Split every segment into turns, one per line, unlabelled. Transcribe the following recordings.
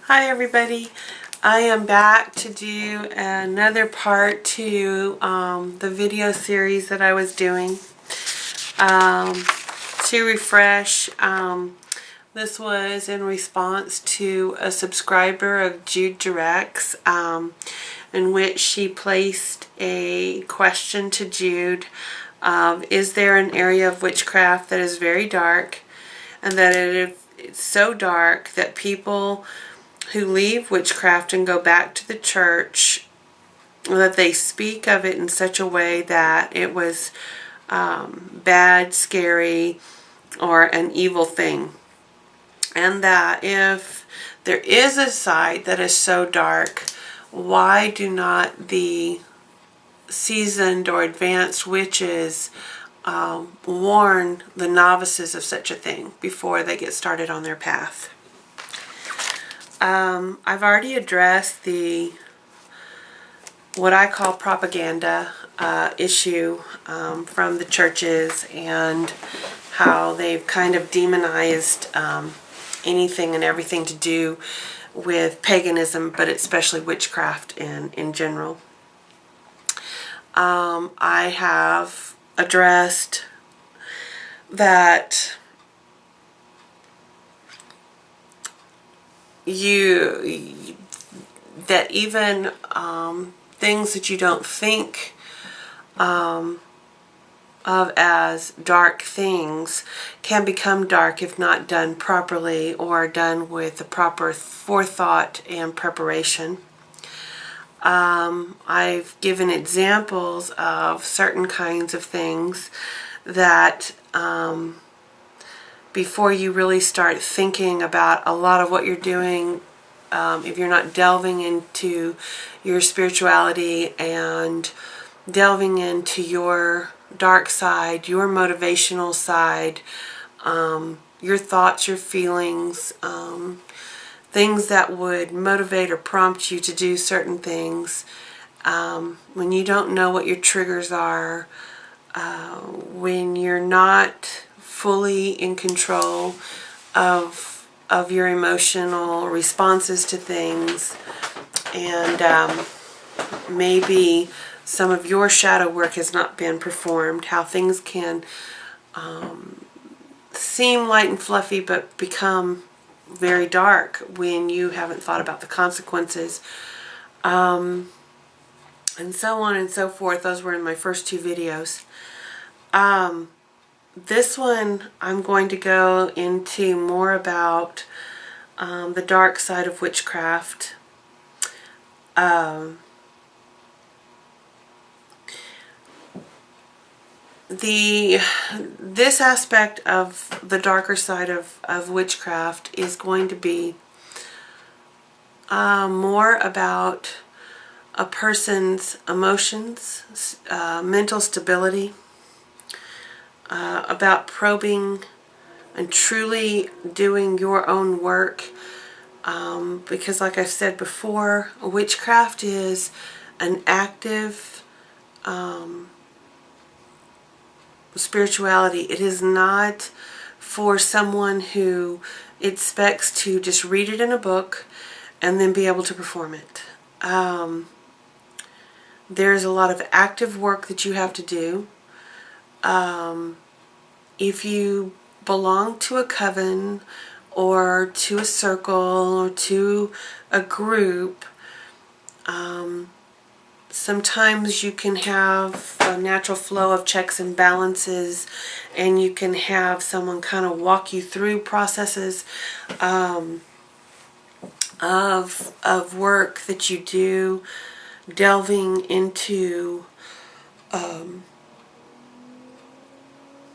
Hi everybody, I am back to do another part to the video series that I was doing. To refresh, this was in response to a subscriber of Judedirect, in which she placed a question to Jude of, is there an area of witchcraft that is very dark, and that it's so dark that people who leave witchcraft and go back to the church, that they speak of it in such a way that it was bad, scary, or an evil thing. And that if there is a side that is so dark, why do not the seasoned or advanced witches warn the novices of such a thing before they get started on their path? I've already addressed what I call propaganda issue from the churches, and how they've kind of demonized anything and everything to do with paganism, but especially witchcraft in general. I have addressed that that even things that you don't think of as dark things can become dark if not done properly or done with the proper forethought and preparation. I've given examples of certain kinds of things that before you really start thinking about a lot of what you're doing, if you're not delving into your spirituality and delving into your dark side, your motivational side, your thoughts, your feelings, things that would motivate or prompt you to do certain things, when you don't know what your triggers are, when you're not fully in control of your emotional responses to things, and maybe some of your shadow work has not been performed, how things can seem light and fluffy but become very dark when you haven't thought about the consequences, and so on and so forth. Those were in my first two videos. This one I'm going to go into more about the dark side of witchcraft. This aspect of the darker side of witchcraft is going to be more about a person's emotions, mental stability, about probing and truly doing your own work, because like I've said before, witchcraft is an active spirituality. It is not for someone who expects to just read it in a book and then be able to perform it. There's a lot of active work that you have to do. If you belong to a coven or to a circle or to a group, sometimes you can have a natural flow of checks and balances, and you can have someone kind of walk you through processes of work that you do, delving into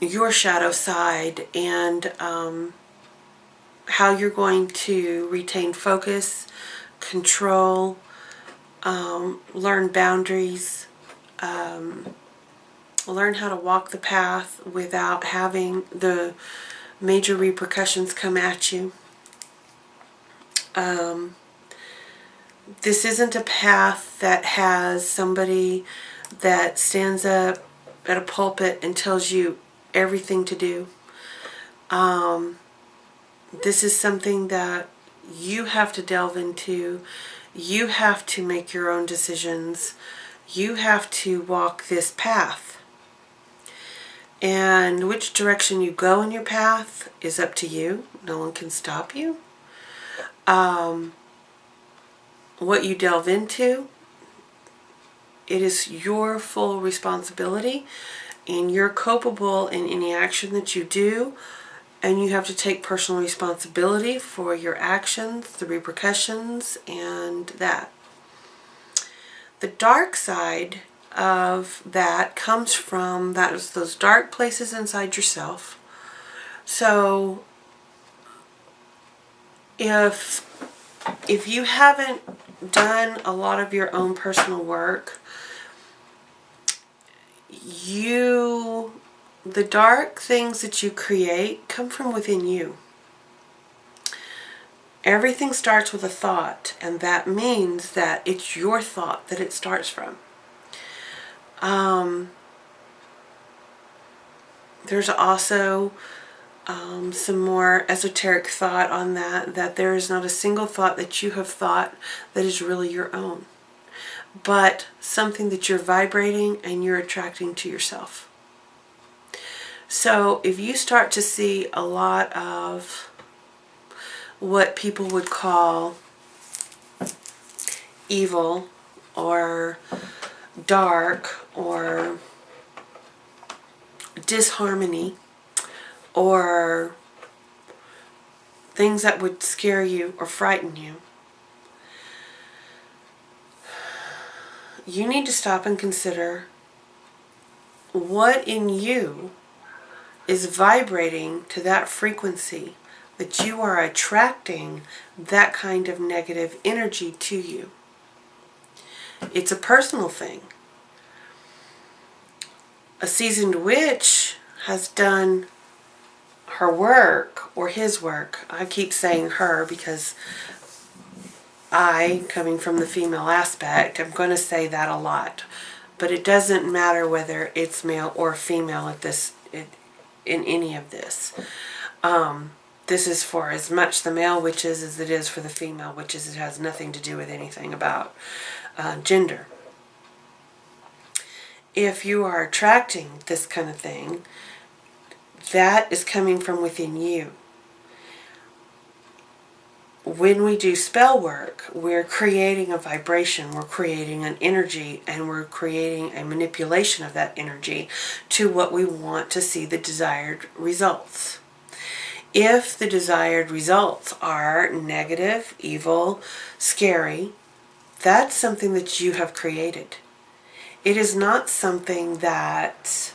your shadow side, and how you're going to retain focus, control, learn boundaries, learn how to walk the path without having the major repercussions come at you. This isn't a path that has somebody that stands up at a pulpit and tells you everything to do. This is something that you have to delve into. You have to make your own decisions. You have to walk this path. And which direction you go in your path is up to you. No one can stop you. What you delve into, it is your full responsibility, and you're culpable in any action that you do, and you have to take personal responsibility for your actions, the repercussions, and that. The dark side of that comes from those dark places inside yourself. So if you haven't done a lot of your own personal work, the dark things that you create come from within you. Everything starts with a thought, and that means that it's your thought that it starts from. There's also some more esoteric thought on that there is not a single thought that you have thought that is really your own, but something that you're vibrating and you're attracting to yourself. So if you start to see a lot of what people would call evil or dark or disharmony, or things that would scare you or frighten you, you need to stop and consider what in you is vibrating to that frequency that you are attracting that kind of negative energy to you. It's a personal thing. A seasoned witch has done her work, or his work. I keep saying her because I, coming from the female aspect, I'm going to say that a lot. But it doesn't matter whether it's male or female in any of this. This is for as much the male witches as it is for the female witches. It has nothing to do with anything about gender. If you are attracting this kind of thing, that is coming from within you. When we do spell work, we're creating a vibration, we're creating an energy, and we're creating a manipulation of that energy to what we want to see the desired results. If the desired results are negative, evil, scary, that's something that you have created. It is not something that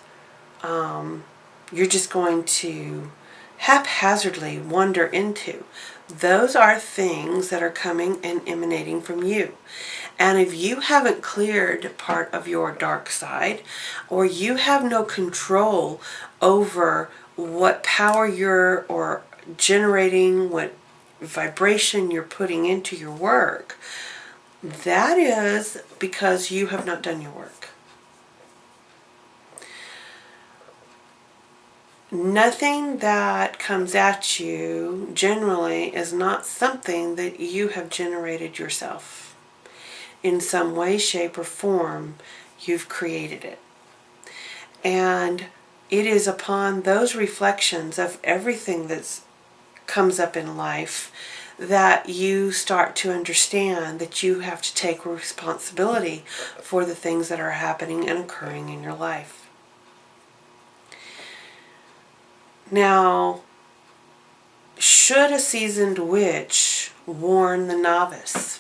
you're just going to haphazardly wander into. Those are things that are coming and emanating from you. And if you haven't cleared part of your dark side, or you have no control over what power you're or generating, what vibration you're putting into your work, that is because you have not done your work. Nothing that comes at you generally is not something that you have generated yourself. In some way, shape, or form, you've created it. And it is upon those reflections of everything that comes up in life that you start to understand that you have to take responsibility for the things that are happening and occurring in your life. Now, should a seasoned witch warn the novice?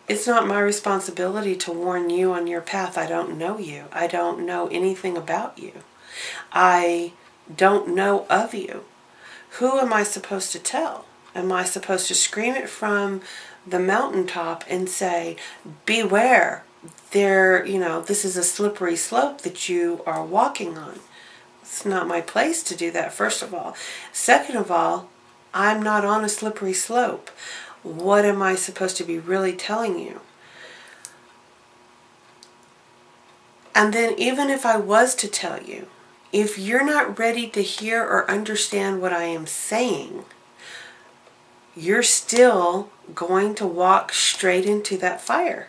It's not my responsibility to warn you on your path. I don't know you. I don't know anything about you. I don't know of you. Who am I supposed to tell? Am I supposed to scream it from the mountaintop and say, beware, this is a slippery slope that you are walking on? It's not my place to do that, first of all. Second of all, I'm not on a slippery slope. What am I supposed to be really telling you? And then even if I was to tell you, if you're not ready to hear or understand what I am saying, you're still going to walk straight into that fire.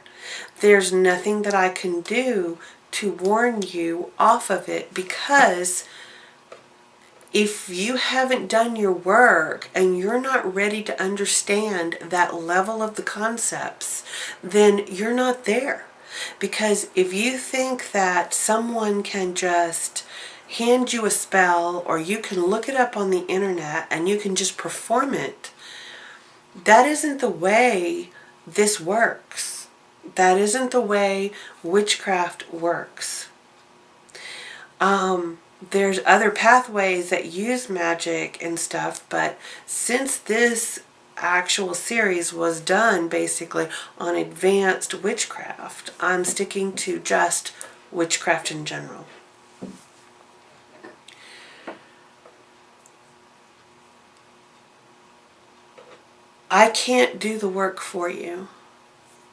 There's nothing that I can do to warn you off of it, because if you haven't done your work and you're not ready to understand that level of the concepts, then you're not there. Because if you think that someone can just hand you a spell, or you can look it up on the internet and you can just perform it, that isn't the way this works. That isn't the way witchcraft works. There's other pathways that use magic and stuff, but since this actual series was done basically on advanced witchcraft, I'm sticking to just witchcraft in general. I can't do the work for you.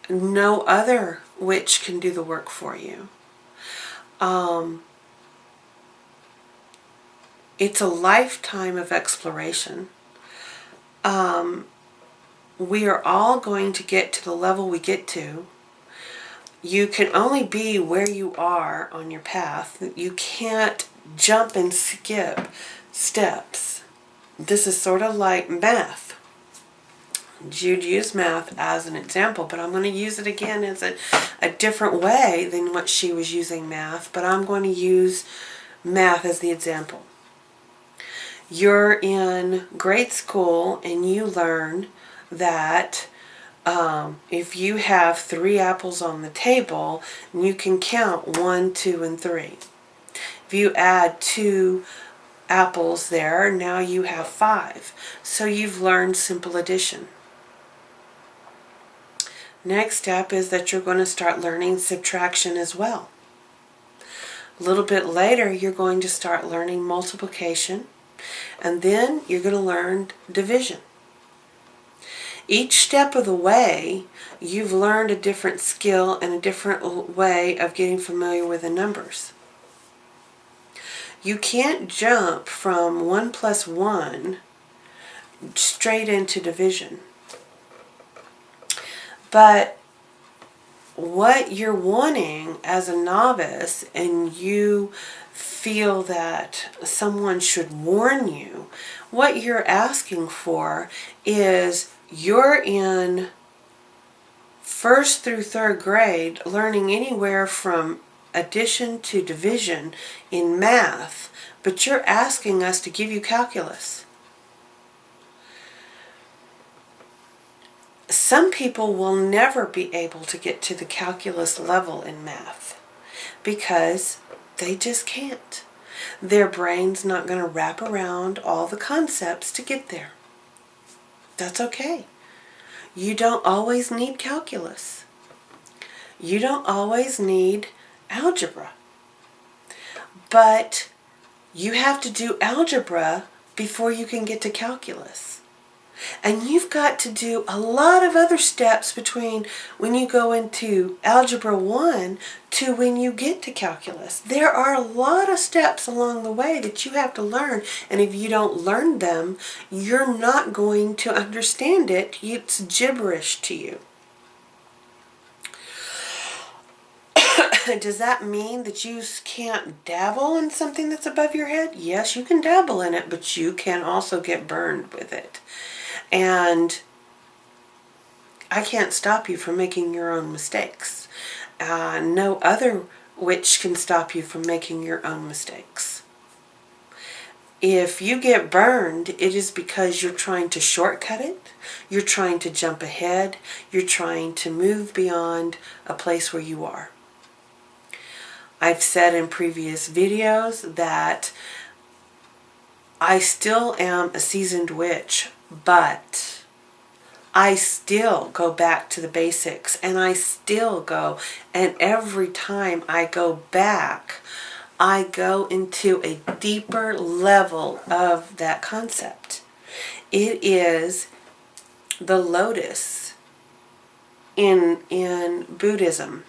No other witch can do the work for you. It's a lifetime of exploration. We are all going to get to the level we get to. You can only be where you are on your path. You can't jump and skip steps. This is sort of like math. Jude used math as an example, but I'm going to use it again as a different way than what she was using math, but I'm going to use math as the example. You're in grade school and you learn that if you have 3 apples on the table, you can count 1, 2, and 3. If you add 2 apples there, now you have 5. So you've learned simple addition. Next step is that you're going to start learning subtraction as well. A little bit later, you're going to start learning multiplication, and then you're going to learn division. Each step of the way, you've learned a different skill and a different way of getting familiar with the numbers. You can't jump from 1 plus 1 straight into division. But what you're wanting as a novice, and you feel that someone should warn you, what you're asking for is, you're in 1st through 3rd grade learning anywhere from addition to division in math, but you're asking us to give you calculus. Some people will never be able to get to the calculus level in math because they just can't. Their brain's not going to wrap around all the concepts to get there. That's okay. You don't always need calculus. You don't always need algebra. But you have to do algebra before you can get to calculus. And you've got to do a lot of other steps between when you go into Algebra 1 to when you get to calculus. There are a lot of steps along the way that you have to learn, and if you don't learn them, you're not going to understand it. It's gibberish to you. Does that mean that you can't dabble in something that's above your head? Yes, you can dabble in it, but you can also get burned with it. And I can't stop you from making your own mistakes. No other witch can stop you from making your own mistakes. If you get burned, it is because you're trying to shortcut it, you're trying to jump ahead, you're trying to move beyond a place where you are. I've said in previous videos that I still am a seasoned witch, but I still go back to the basics, and I still go, and every time I go back, I go into a deeper level of that concept. It is the lotus in Buddhism.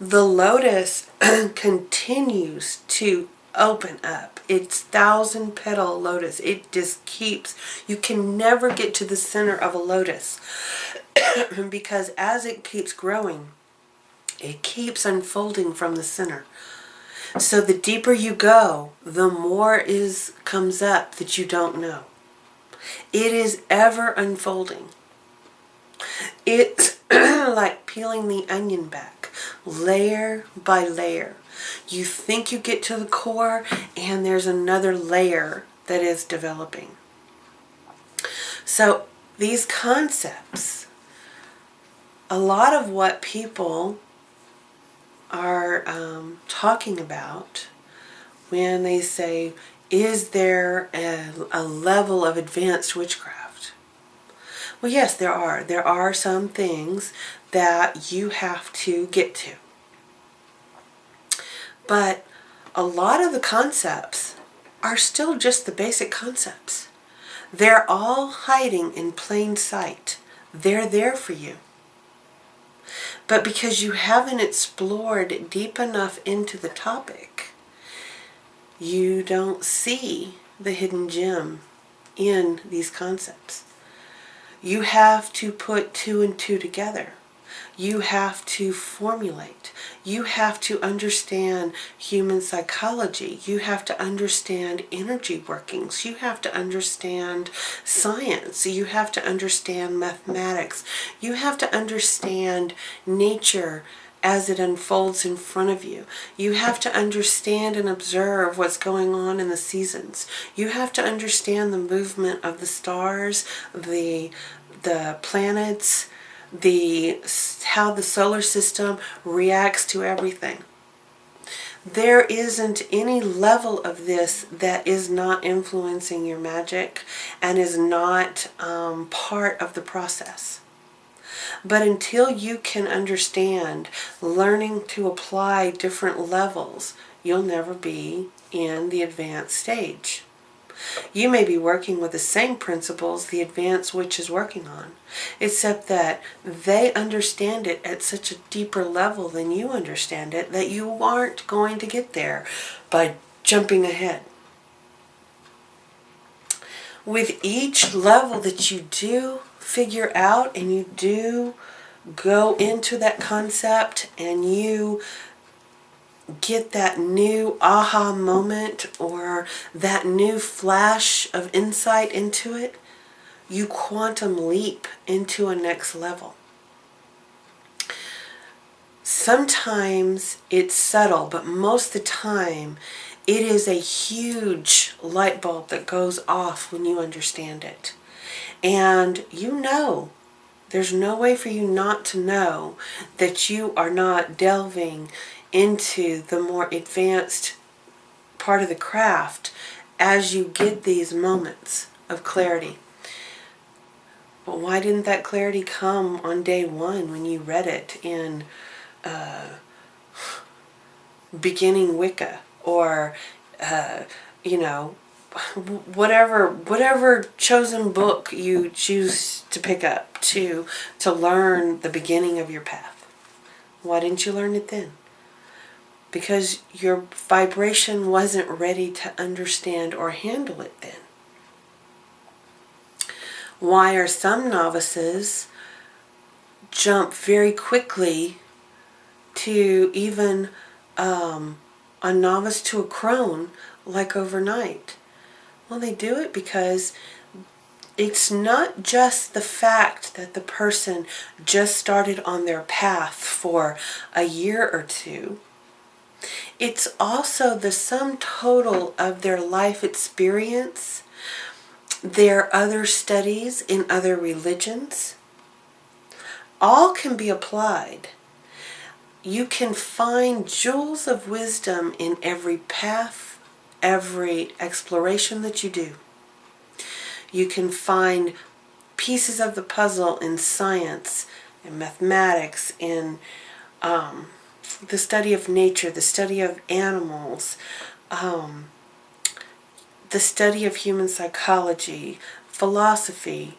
The lotus continues to open up. It's 1,000-petal lotus. It just keeps, you can never get to the center of a lotus because as it keeps growing, it keeps unfolding from the center. So the deeper you go, the more comes up that you don't know. It is ever unfolding. It's like peeling the onion back, layer by layer. You think you get to the core, and there's another layer that is developing. So these concepts, a lot of what people are talking about when they say, is there a level of advanced witchcraft? Well, yes, there are. There are some things that you have to get to. But a lot of the concepts are still just the basic concepts. They're all hiding in plain sight. They're there for you. But because you haven't explored deep enough into the topic, you don't see the hidden gem in these concepts. You have to put 2 and 2 together. You have to formulate. You have to understand human psychology. You have to understand energy workings. You have to understand science. You have to understand mathematics. You have to understand nature as it unfolds in front of you. You have to understand and observe what's going on in the seasons. You have to understand the movement of the stars, the planets, how the solar system reacts to everything. There isn't any level of this that is not influencing your magic and is not part of the process. But until you can understand learning to apply different levels, you'll never be in the advanced stage. You may be working with the same principles the advanced witch is working on, except that they understand it at such a deeper level than you understand it that you aren't going to get there by jumping ahead. With each level that you do figure out and you do go into that concept and you get that new aha moment or that new flash of insight into it, you quantum leap into a next level. Sometimes it's subtle, but most of the time it is a huge light bulb that goes off when you understand it. And you know, there's no way for you not to know that you are not delving into the more advanced part of the craft as you get these moments of clarity. But why didn't that clarity come on day one when you read it in beginning Wicca or whatever chosen book you choose to pick up to learn the beginning of your path? Why didn't you learn it then? Because your vibration wasn't ready to understand or handle it then. Why are some novices jump very quickly to even a novice to a crone like overnight? Well, they do it because it's not just the fact that the person just started on their path for a year or two. It's also the sum total of their life experience, their other studies in other religions. All can be applied. You can find jewels of wisdom in every path, every exploration that you do. You can find pieces of the puzzle in science, in mathematics, in the study of nature, the study of animals, the study of human psychology, philosophy.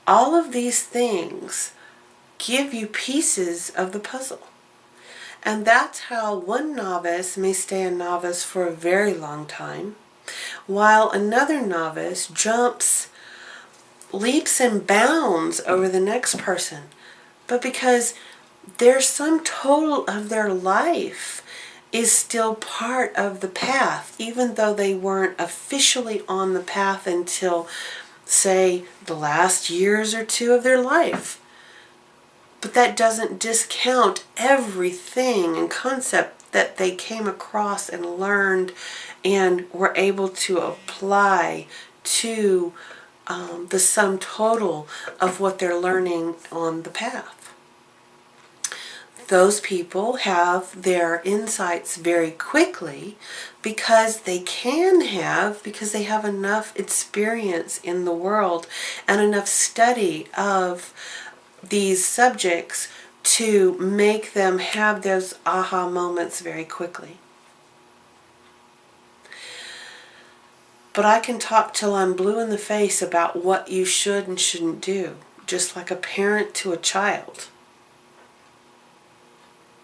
All of these things give you pieces of the puzzle. And that's how one novice may stay a novice for a very long time, while another novice jumps, leaps and bounds over the next person. But because their sum total of their life is still part of the path, even though they weren't officially on the path until, say, the last years or two of their life. But that doesn't discount everything and concept that they came across and learned and were able to apply to the sum total of what they're learning on the path. Those people have their insights very quickly because they have enough experience in the world and enough study of these subjects to make them have those aha moments very quickly. But I can talk till I'm blue in the face about what you should and shouldn't do, just like a parent to a child.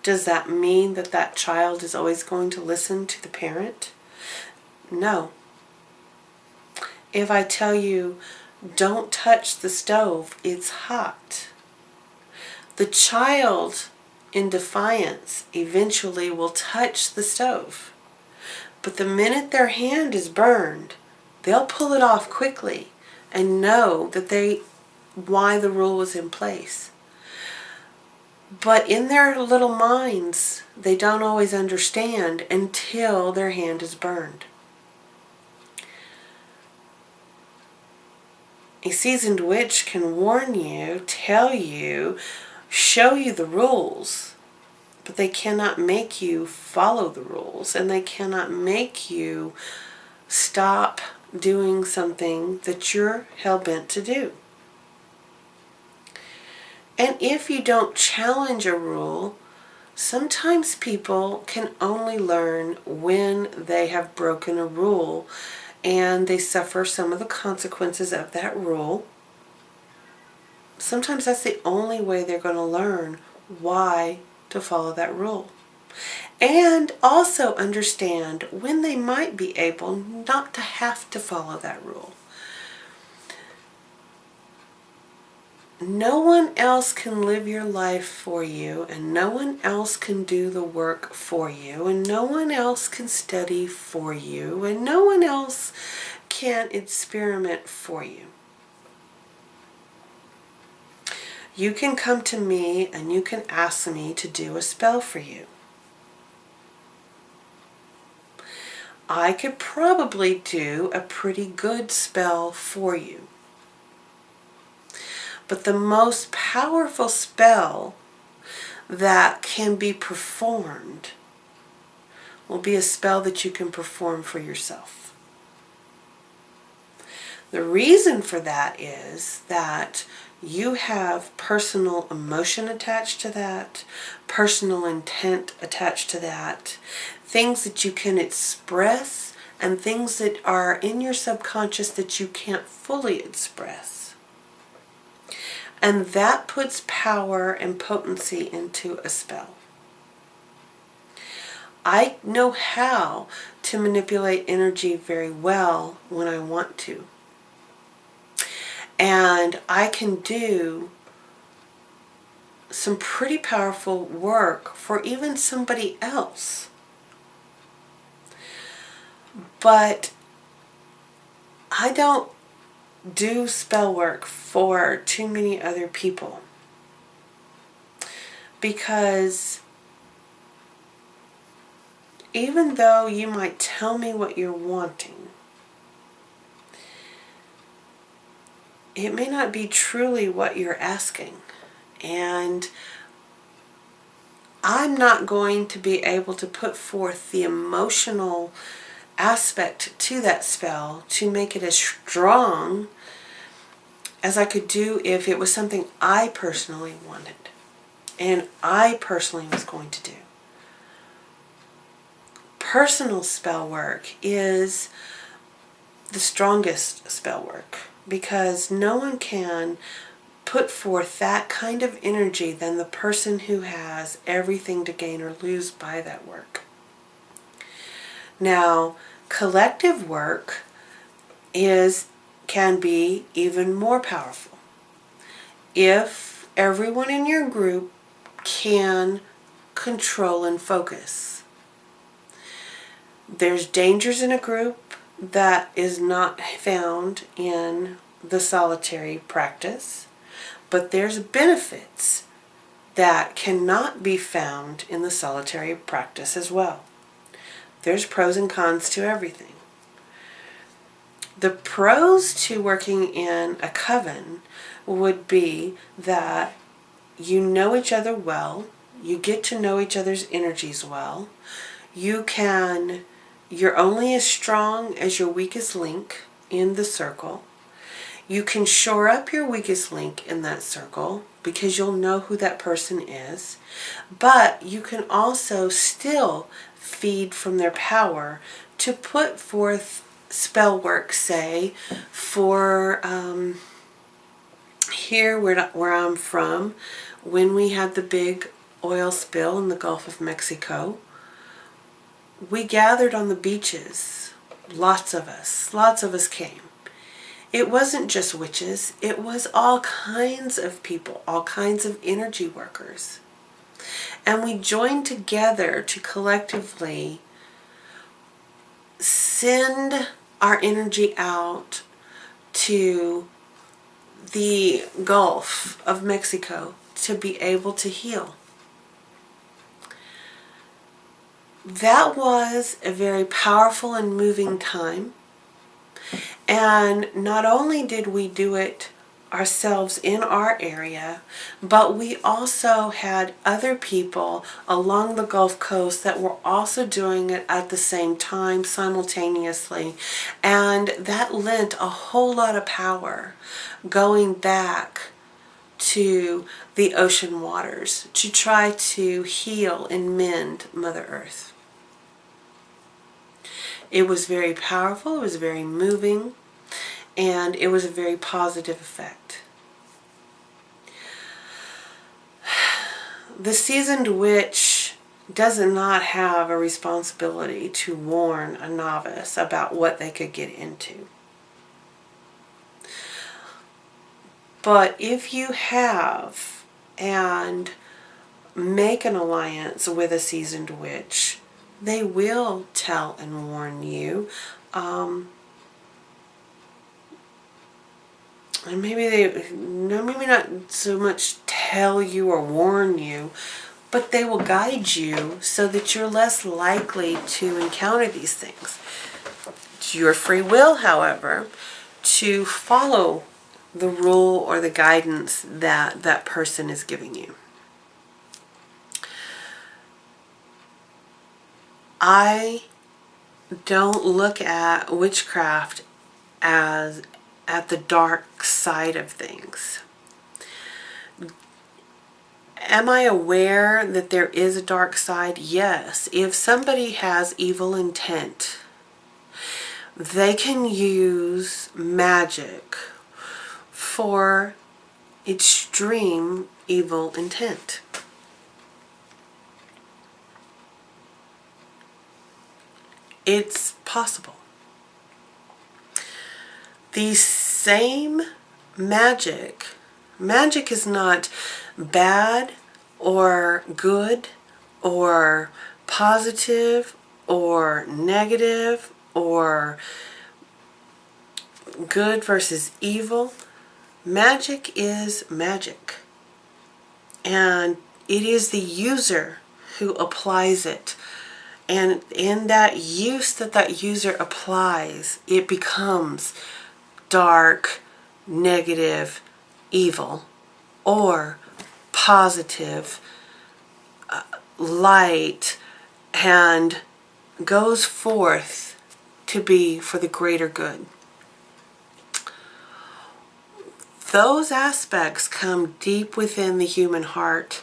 Does that mean that that child is always going to listen to the parent? No. If I tell you, don't touch the stove, it's hot, the child, in defiance, eventually will touch the stove. But the minute their hand is burned, they'll pull it off quickly and know that why the rule was in place. But in their little minds, they don't always understand until their hand is burned. A seasoned witch can warn you, tell you, show you the rules, but they cannot make you follow the rules, and they cannot make you stop doing something that you're hell-bent to do. And if you don't challenge a rule, sometimes people can only learn when they have broken a rule and they suffer some of the consequences of that rule. Sometimes that's the only way they're going to learn why to follow that rule. And also understand when they might be able not to have to follow that rule. No one else can live your life for you, and no one else can do the work for you, and no one else can study for you, and no one else can experiment for you. You can come to me and you can ask me to do a spell for you. I could probably do a pretty good spell for you. But the most powerful spell that can be performed will be a spell that you can perform for yourself. The reason for that is that you have personal emotion attached to that, personal intent attached to that, things that you can express, and things that are in your subconscious that you can't fully express. And that puts power and potency into a spell. I know how to manipulate energy very well when I want to. And I can do some pretty powerful work for even somebody else. But I don't do spell work for too many other people, because even though you might tell me what you're wanting, it may not be truly what you're asking, and I'm not going to be able to put forth the emotional aspect to that spell to make it as strong as I could do if it was something I personally wanted and I personally was going to do. Personal spell work is the strongest spell work, because no one can put forth that kind of energy than the person who has everything to gain or lose by that work. Now, collective work can be even more powerful. If everyone in your group can control and focus. There's dangers in a group that is not found in the solitary practice, but there's benefits that cannot be found in the solitary practice as well. There's pros and cons to everything. The pros to working in a coven would be that you know each other well, you get to know each other's energies well, you're only as strong as your weakest link in the circle. You can shore up your weakest link in that circle because you'll know who that person is, but you can also still feed from their power to put forth spell work, say, for here where I'm from, when we had the big oil spill in the Gulf of Mexico, we gathered on the beaches. Lots of us came. It wasn't just witches, it was all kinds of people, all kinds of energy workers. And we joined together to collectively send our energy out to the Gulf of Mexico to be able to heal. That was a very powerful and moving time. And not only did we do it ourselves in our area, but we also had other people along the Gulf Coast that were also doing it at the same time, simultaneously. And that lent a whole lot of power going back to the ocean waters to try to heal and mend Mother Earth. It was very powerful, it was very moving, and it was a very positive effect. The seasoned witch does not have a responsibility to warn a novice about what they could get into. But if you have and make an alliance with a seasoned witch, they will tell and warn you. And maybe not so much tell you or warn you, but they will guide you so that you're less likely to encounter these things. It's your free will, however, to follow the rule or the guidance that that person is giving you. I don't look at witchcraft as at the dark side of things. Am I aware that there is a dark side? Yes. If somebody has evil intent, they can use magic for extreme evil intent. It's possible. The same magic is not bad or good or positive or negative or good versus evil. Magic is magic. And it is the user who applies it. And in that use that user applies, it becomes dark, negative, evil, or positive, light, and goes forth to be for the greater good. Those aspects come deep within the human heart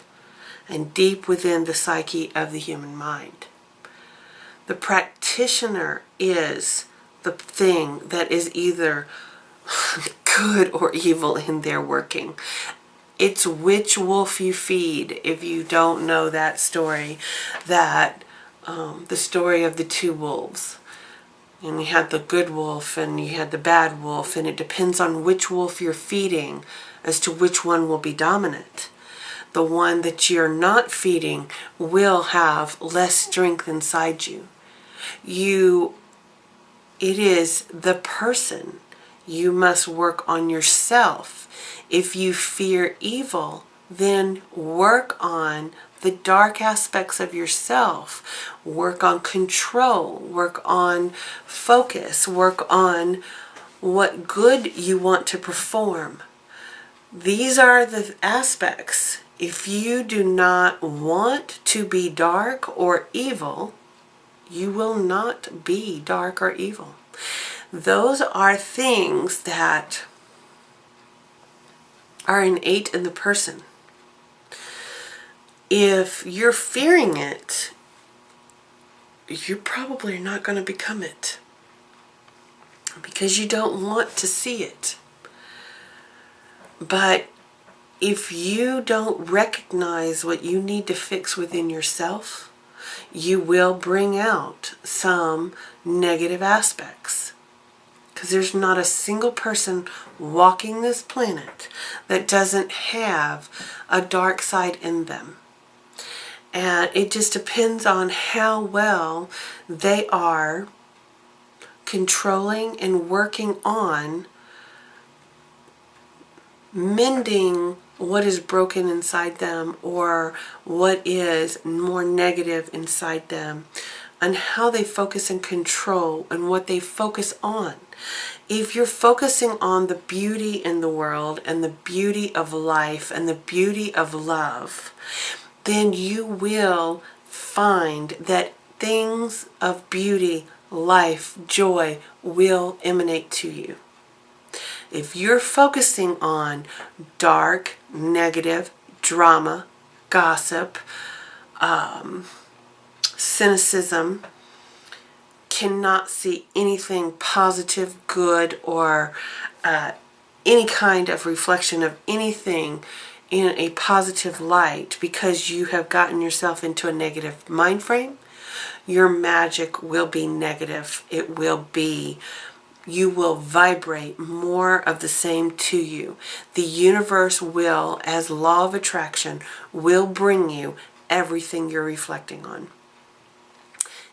and deep within the psyche of the human mind. The practitioner is the thing that is either good or evil in there working. It's which wolf you feed. If you don't know that story, that the story of the two wolves. And you had the good wolf and you had the bad wolf, and it depends on which wolf you're feeding as to which one will be dominant. The one that you're not feeding will have less strength inside you. It is the person. You must work on yourself. If you fear evil, then work on the dark aspects of yourself. Work on control. Work on focus. Work on what good you want to perform. These are the aspects. If you do not want to be dark or evil, you will not be dark or evil. Those are things that are innate in the person. If you're fearing it, you probably are not going to become it because you don't want to see it. But if you don't recognize what you need to fix within yourself, you will bring out some negative aspects. Because there's not a single person walking this planet that doesn't have a dark side in them. And it just depends on how well they are controlling and working on mending what is broken inside them or what is more negative inside them, and how they focus and control and what they focus on. If you're focusing on the beauty in the world and the beauty of life and the beauty of love, then you will find that things of beauty, life, joy will emanate to you. If you're focusing on dark, negative, drama, gossip, cynicism, cannot see anything positive, good, or any kind of reflection of anything in a positive light because you have gotten yourself into a negative mind frame, your magic will be negative. It will be, you will vibrate more of the same to you. The universe will, as law of attraction, will bring you everything you're reflecting on.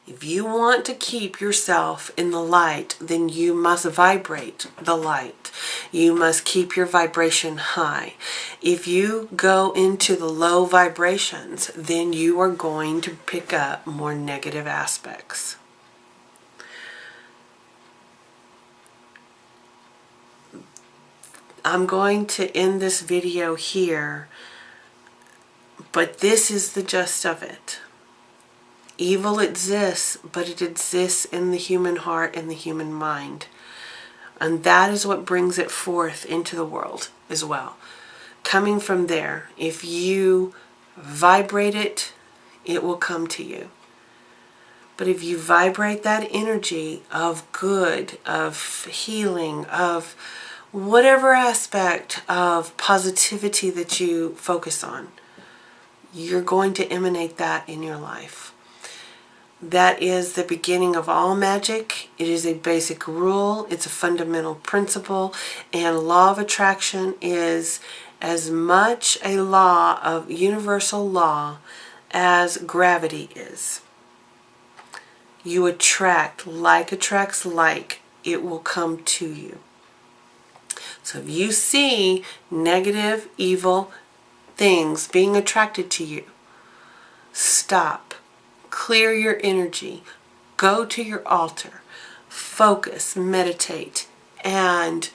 If you want to keep yourself in the light, then you must vibrate the light. You must keep your vibration high. If you go into the low vibrations, then you are going to pick up more negative aspects. I'm going to end this video here, but this is the gist of it. Evil exists, but it exists in the human heart and the human mind. And that is what brings it forth into the world as well. Coming from there, if you vibrate it, it will come to you. But if you vibrate that energy of good, of healing, of whatever aspect of positivity that you focus on, you're going to emanate that in your life. That is the beginning of all magic. It is a basic rule. It's a fundamental principle. And law of attraction is as much a law of universal law as gravity is. You attract, like attracts like, it will come to you. So if you see negative, evil things being attracted to you, stop. Clear your energy. Go to your altar. Focus, meditate, and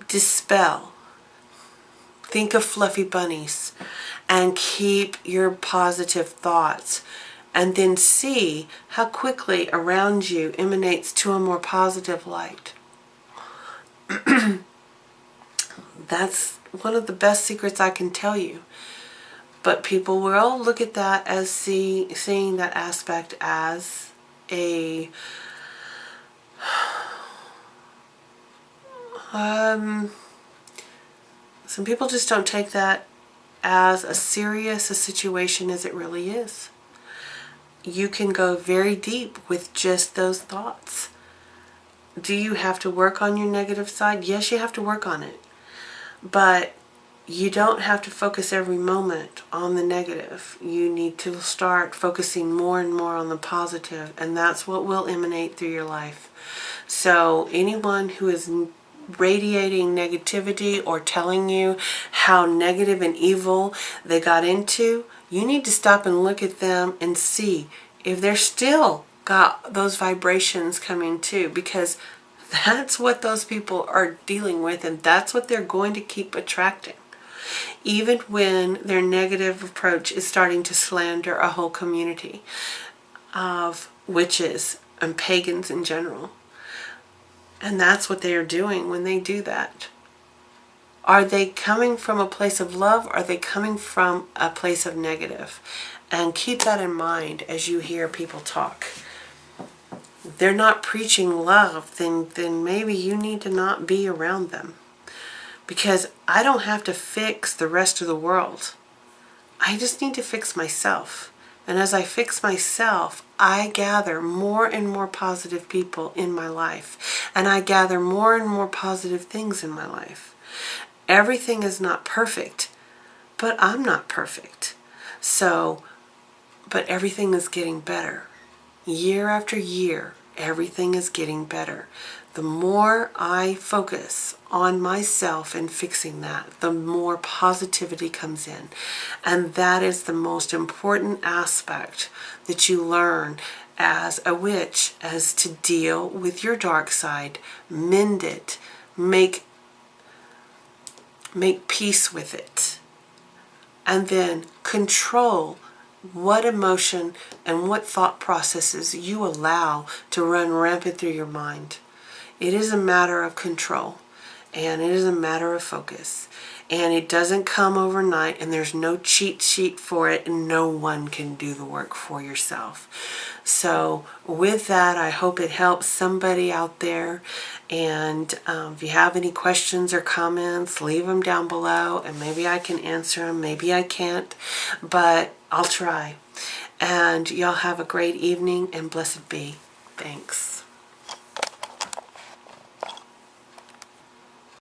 dispel. Think of fluffy bunnies and keep your positive thoughts. And then see how quickly around you emanates to a more positive light. That's one of the best secrets I can tell you. But people will look at that as seeing that aspect as a Some people just don't take that as serious a situation as it really is. You can go very deep with just those thoughts. Do you have to work on your negative side? Yes, you have to work on it. But you don't have to focus every moment on the negative. You need to start focusing more and more on the positive, and that's what will emanate through your life. So anyone who is radiating negativity or telling you how negative and evil they got into, you need to stop and look at them and see if they're still got those vibrations coming too, because that's what those people are dealing with, and that's what they're going to keep attracting. Even when their negative approach is starting to slander a whole community of witches and pagans in general. And that's what they are doing when they do that. Are they coming from a place of love? Or are they coming from a place of negative? And keep that in mind as you hear people talk. If they're not preaching love, then maybe you need to not be around them. Because I don't have to fix the rest of the world. I just need to fix myself. And as I fix myself, I gather more and more positive people in my life. And I gather more and more positive things in my life. Everything is not perfect, but I'm not perfect. But everything is getting better. Year after year, everything is getting better. The more I focus on myself and fixing that, the more positivity comes in. And that is the most important aspect that you learn as a witch, as to deal with your dark side, mend it, make peace with it, and then control what emotion and what thought processes you allow to run rampant through your mind. It is a matter of control, and it is a matter of focus, and it doesn't come overnight, and there's no cheat sheet for it, and no one can do the work for yourself. So with that, I hope it helps somebody out there, and if you have any questions or comments, leave them down below, and maybe I can answer them, maybe I can't, but I'll try. And y'all have a great evening, and blessed be. Thanks.